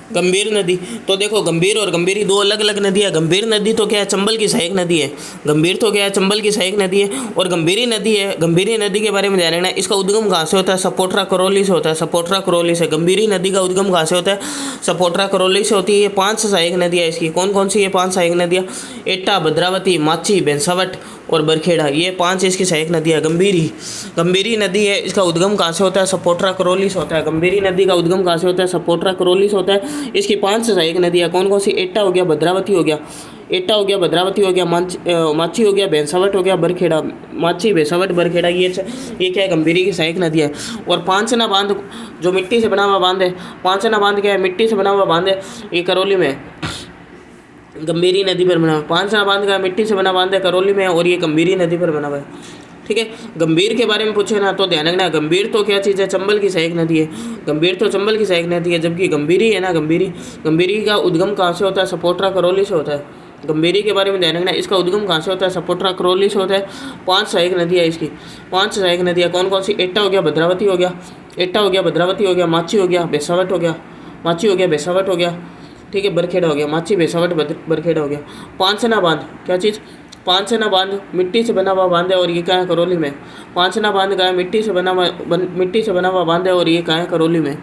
गंभीर नदी। तो देखो गंभीर और गंभीरी दो अलग अलग नदी है। गंभीर नदी तो क्या है, चंबल की सहायक नदी है। गंभीर तो क्या है, चंबल की सहायक नदी है। और गंभीरी नदी है, गंभीरी नदी के बारे में ध्यान रखना है। इसका उद्गम कहाँ से होता है, सपोट्रा करौली से होता है। सपोट्रा करौली से गंभीरी नदी का उद्गम कहाँ से होता है, सपोट्रा करौली से होती है। ये 5 सहायक नदियाँ इसकी कौन कौन सी, ये 5 सहायक नदियाँ, एटा, भद्रावती, माची, बेंसावट और बरखेड़ा, ये 5 इसकी सहायक नदियाँ। गंभीरी गंभीरी नदी है, इसका उद्गम कहाँ से होता है, सपोट्रा करौली से होता है। गंभीरी नदी का उद्गम कहाँ से होता है, सपोट्रा करौली से होता है। इसकी 5 सहायक नदियाँ कौन कौन सी, एटा हो गया, भद्रावती हो गया, एटा हो गया, भद्रावती हो गया, माची हो गया, बेंसावट हो गया, बरखेड़ा। माची, बेंसावट, बरखेड़ा, ये क्या है, गंभीरी की सहायक नदियाँ है। और पांचना बांध जो मिट्टी से बना हुआ बांध है, पांचना बांध क्या है, मिट्टी से बना हुआ बांध है, ये करौली में है, गंभीरी नदी पर बना हुआ। पांचना बांध का मिट्टी से बना बांध है, करौली में है, और ये गंभीरी नदी पर बना हुआ है। ठीक है, गंभीर के बारे में पूछे ना तो ध्यान रखना, गंभीर तो क्या चीज़ है, चंबल की सहायक नदी है। गंभीर तो चंबल की सहायक नदी है, जबकि गंभीरी है ना, गंभीरी का उद्गम कहाँ से होता है, सपोट्रा करौली से होता है। गंभीरी के बारे में ध्यान रखना, इसका उद्गम कहाँ से होता है, सपोट्रा करौली से होता है। 5 सहायक नदियाँ इसकी, 5 सहायक नदियाँ कौन कौन सी, एटा हो गया, भद्रावती हो गया, एटा हो गया, भद्रावती हो गया, माची हो गया, बेसावट हो गया, माची हो गया, बेसावट हो गया, ठीक है, बरखेड़ा हो गया, माची, बेसावट, बरखेड़ा हो गया। पांचना बांध क्या चीज़, पांचना बांध मिट्टी से बना हुआ बांध है, और ये कहाँ है, करौली में। पांचना बांध का है, मिट्टी से बना हुआ बांध है, और ये कहाँ है, करौली में।